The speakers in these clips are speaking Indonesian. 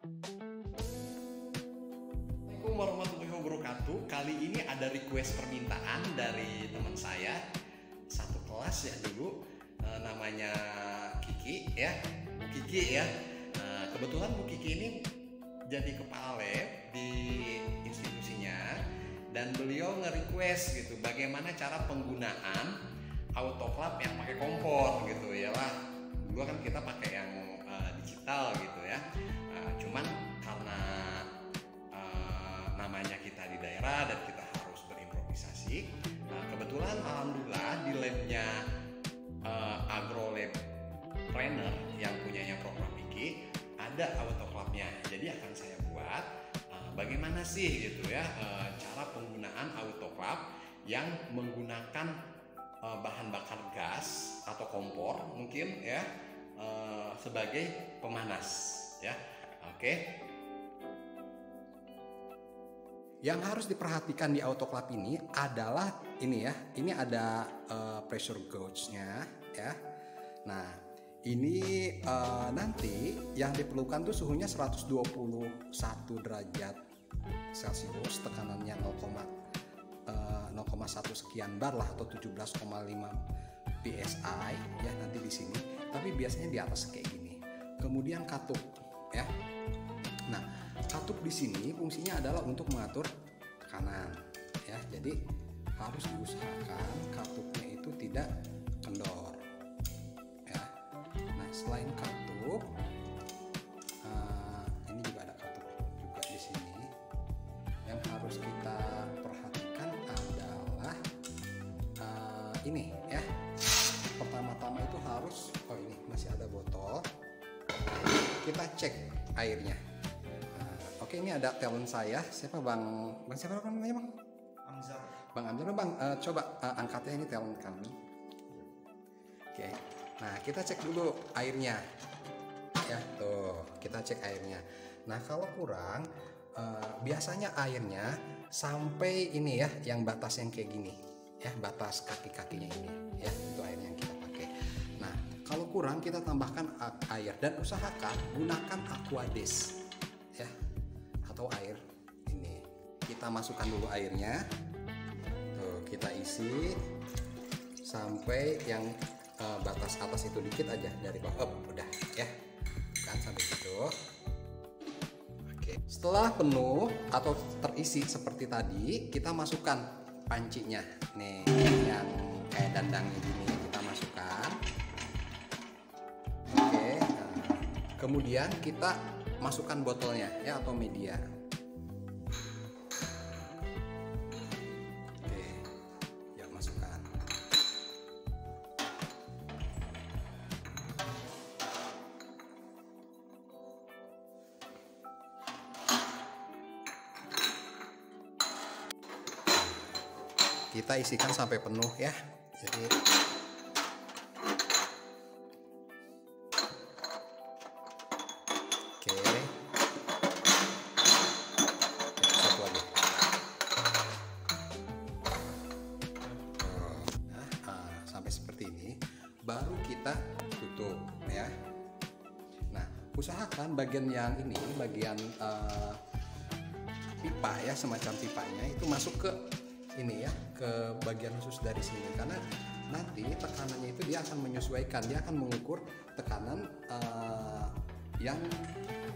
Assalamualaikum warahmatullahi wabarakatuh. Kali ini ada request permintaan dari teman saya satu kelas ya dulu, namanya Kiki ya, Bu Kiki ya. Kebetulan Bu Kiki ini jadi kepala lab di institusinya dan beliau nge-request gitu bagaimana cara penggunaan autoclave yang pakai kompor gitu ya lah. Dulu kan kita pakai yang digital gitu ya. Cuman karena namanya kita di daerah dan kita harus berimprovisasi. Kebetulan alhamdulillah di labnya Agrolab Planner yang punyanya program Kiki ada autoclave-nya. Jadi akan saya buat bagaimana sih gitu ya cara penggunaan autoclave yang menggunakan bahan bakar gas atau kompor mungkin ya sebagai pemanas ya. Oke. Yang harus diperhatikan di autoclave ini adalah ini ya. Ini ada pressure gauge-nya ya. Nah, ini nanti yang diperlukan tuh suhunya 121 derajat Celcius, tekanannya 0,1 sekian bar lah atau 17,5 psi ya nanti di sini. Tapi biasanya di atas kayak gini. Kemudian katup ya. Nah, katup di sini fungsinya adalah untuk mengatur tekanan ya. Jadi harus diusahakan katupnya itu tidak kendor ya. Nah, selain katup ini juga ada katup juga di sini. Yang harus kita perhatikan adalah ini ya. Pertama-tama itu harus ini masih ada botol. Kita cek airnya. Oke, ini ada talent saya. Siapa Bang siapa namanya Bang? Amzar. Bang Amzar, Bang coba angkatnya, ini talent kami. Oke. Nah, kita cek dulu airnya. Ya, tuh, kita cek airnya. Nah, kalau kurang biasanya airnya sampai ini ya, yang batas yang kayak gini. Ya, batas kaki-kakinya ini. Ya, itu airnya yang kita pakai. Nah, kalau kurang kita tambahkan air dan usahakan gunakan Aquades. Ya. Atau air ini kita masukkan dulu airnya, tuh kita isi sampai yang batas atas itu dikit aja dari bawah, udah ya kan sampai situ. Oke, setelah penuh atau terisi seperti tadi, kita masukkan pancinya nih yang kayak dandangnya gini, kita masukkan. Oke, nah, kemudian kita masukkan botolnya ya atau media. Oke, ya masukkan. Kita isikan sampai penuh ya. Jadi baru kita tutup ya. Nah, usahakan bagian yang ini, bagian pipa ya, semacam pipanya itu masuk ke ini ya, ke bagian khusus dari sini, karena nanti tekanannya itu dia akan menyesuaikan, dia akan mengukur tekanan yang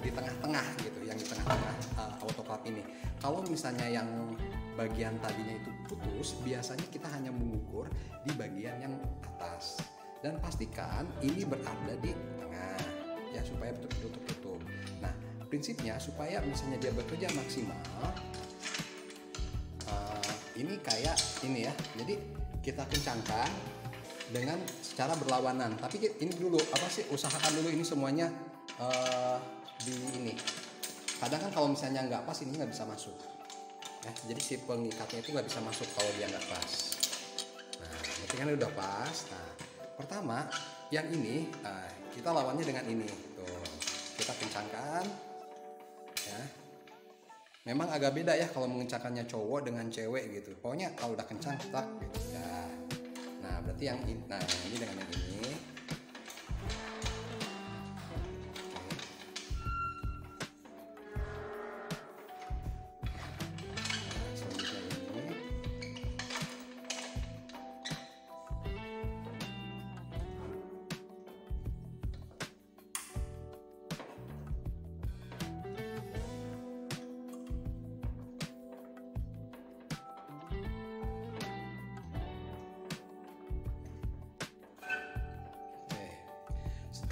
di tengah-tengah gitu, yang di tengah-tengah autoclave ini. Kalau misalnya yang bagian tadinya itu putus, biasanya kita hanya mengukur di bagian yang atas. Dan pastikan ini berada di tengah ya, supaya betul-betul tertutup. Nah, prinsipnya supaya misalnya dia bekerja maksimal, ini kayak ini ya. Jadi kita kencangkan dengan secara berlawanan. Tapi ini dulu apa sih, usahakan dulu ini semuanya di ini. Kadang kan kalau misalnya nggak pas, ini nggak bisa masuk. Ya, jadi si pengikatnya itu nggak bisa masuk kalau dia nggak pas. Nah, ini kan udah pas. Nah, pertama yang ini kita lawannya dengan ini. Tuh, kita kencangkan ya. Memang agak beda ya kalau mengencangkannya cowok dengan cewek gitu. Pokoknya kalau udah kencang tak gitu ya. Nah, berarti yang ini, nah ini dengan yang ini.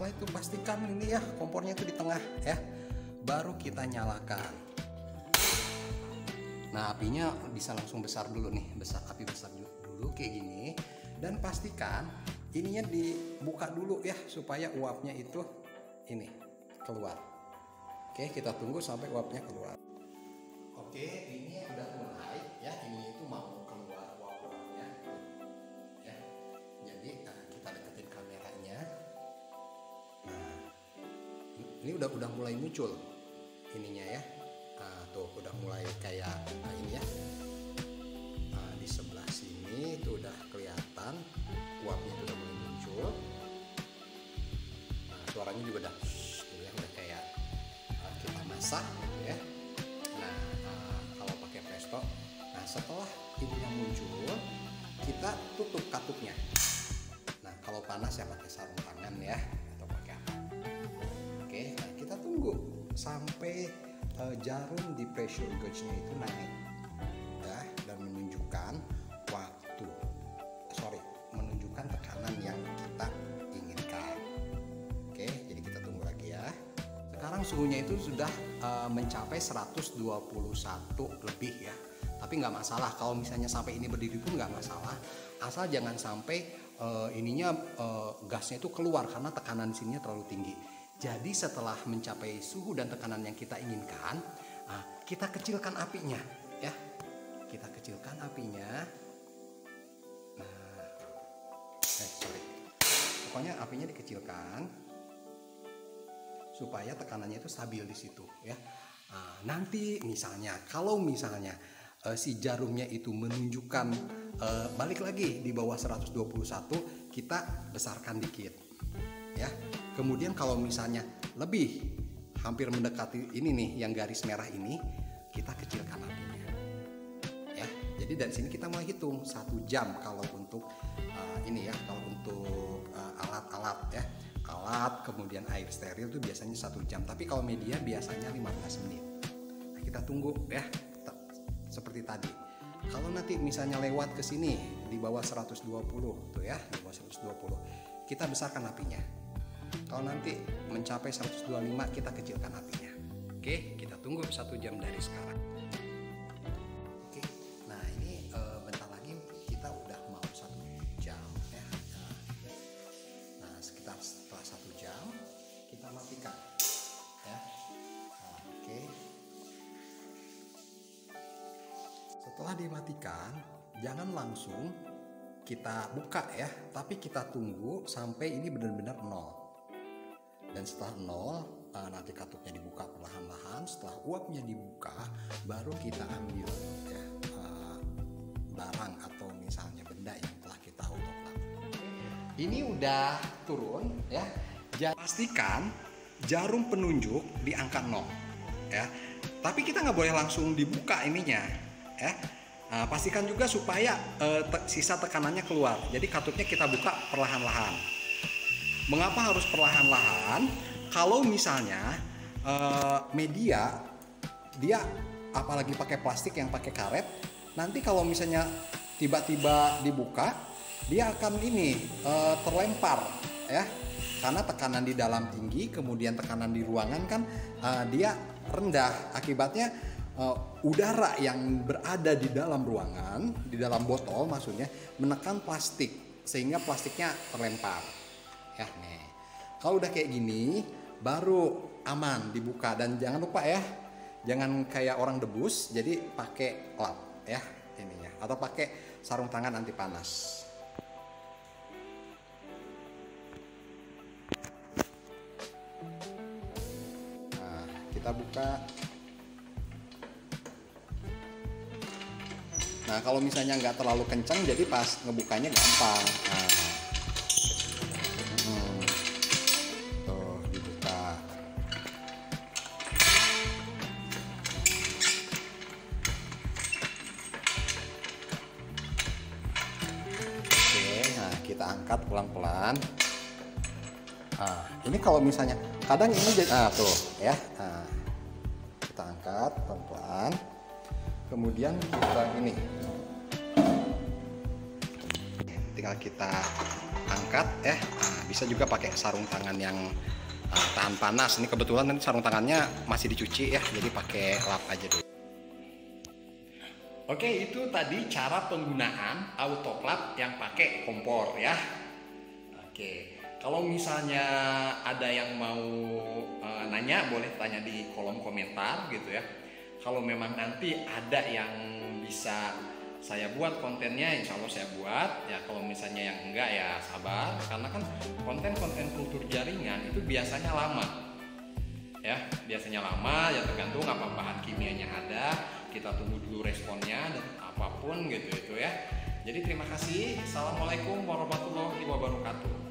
Setelah itu pastikan ini ya kompornya itu di tengah ya. Baru kita nyalakan. Nah, apinya bisa langsung besar dulu nih, api besar dulu kayak gini. Dan pastikan ininya dibuka dulu ya supaya uapnya itu ini keluar. Oke, kita tunggu sampai uapnya keluar. Oke, ini udah mulai ya, ini itu mau keluar uap-uapnya ya. Jadi kita deketin kameranya. Nah, ini udah mulai muncul ininya ya. Tuh udah mulai kayak ini ya. Di sebelah sini itu udah kelihatan uapnya itu udah mulai muncul. Suaranya juga udah kayak kita masak gitu ya. Nah, kalau pakai presto, nah setelah ininya muncul, kita tutup katupnya. Nah, kalau panas ya pakai sarung tangan ya, atau pakai apa. Oke, nah kita tunggu sampai jarum di pressure gauge-nya itu naik ya, dan menunjukkan menunjukkan tekanan yang kita inginkan. Oke, jadi kita tunggu lagi ya. Sekarang suhunya itu sudah mencapai 121 lebih ya. Tapi nggak masalah kalau misalnya sampai ini berdiri pun nggak masalah, asal jangan sampai gasnya itu keluar karena tekanan di sini terlalu tinggi. Jadi setelah mencapai suhu dan tekanan yang kita inginkan, kita kecilkan apinya ya. Kita kecilkan apinya. Pokoknya apinya dikecilkan supaya tekanannya itu stabil di situ ya. Nanti kalau misalnya si jarumnya itu menunjukkan balik lagi di bawah 121, kita besarkan dikit ya. Kemudian kalau misalnya lebih hampir mendekati ini nih yang garis merah ini, kita kecilkan apinya ya. Jadi dari sini kita mulai hitung 1 jam kalau untuk ini ya, kalau untuk alat-alat ya, alat kemudian air steril itu biasanya 1 jam, tapi kalau media biasanya 15 menit. Nah, kita tunggu ya seperti tadi. Kalau nanti misalnya lewat ke sini di bawah 120 tuh ya, di bawah 120 kita besarkan apinya. Kalau nanti mencapai 125 kita kecilkan apinya. Oke, kita tunggu 1 jam dari sekarang. Oke, nah ini bentar lagi kita udah mau 1 jam ya. Nah, sekitar setelah 1 jam kita matikan ya. Oke. Setelah dimatikan, jangan langsung kita buka ya, tapi kita tunggu sampai ini benar-benar 0. Dan setelah 0, nanti katupnya dibuka perlahan-lahan. Setelah uapnya dibuka, baru kita ambil ya, barang atau misalnya benda yang telah kita autoclave. Ini udah turun ya. Pastikan jarum penunjuk di angka 0 ya. Tapi kita nggak boleh langsung dibuka ininya ya. Pastikan juga supaya sisa tekanannya keluar. Jadi katupnya kita buka perlahan-lahan. Mengapa harus perlahan-lahan? Kalau misalnya media dia apalagi pakai plastik yang pakai karet, nanti kalau misalnya tiba-tiba dibuka, dia akan terlempar ya. Karena tekanan di dalam tinggi, kemudian tekanan di ruangan kan dia rendah. Akibatnya udara yang berada di dalam ruangan, di dalam botol maksudnya, menekan plastik sehingga plastiknya terlempar. Ya nih, kalau udah kayak gini baru aman dibuka. Dan jangan lupa ya, jangan kayak orang debus, jadi pakai lap ya ininya, atau pakai sarung tangan anti panas. Nah, kita buka. Nah, kalau misalnya nggak terlalu kencang, jadi pas ngebukanya gampang. Nah, kita angkat pelan-pelan. Ini kalau misalnya kadang ini jadi tuh ya. Kita angkat pelan-pelan. Kemudian kita ini. tinggal kita angkat ya. Nah, bisa juga pakai sarung tangan yang tahan panas. Ini kebetulan nanti sarung tangannya masih dicuci ya, jadi pakai lap aja dulu. Oke, itu tadi cara penggunaan autoclave yang pakai kompor ya. Oke, kalau misalnya ada yang mau nanya, boleh tanya di kolom komentar gitu ya. Kalau memang nanti ada yang bisa saya buat kontennya, insya Allah saya buat ya. Kalau misalnya yang enggak ya sabar, karena kan konten-konten kultur jaringan itu biasanya lama ya, biasanya lama ya, tergantung apa bahan kimianya ada. Kita tunggu dulu responnya dan apapun gitu itu ya. Jadi terima kasih. Assalamualaikum warahmatullahi wabarakatuh.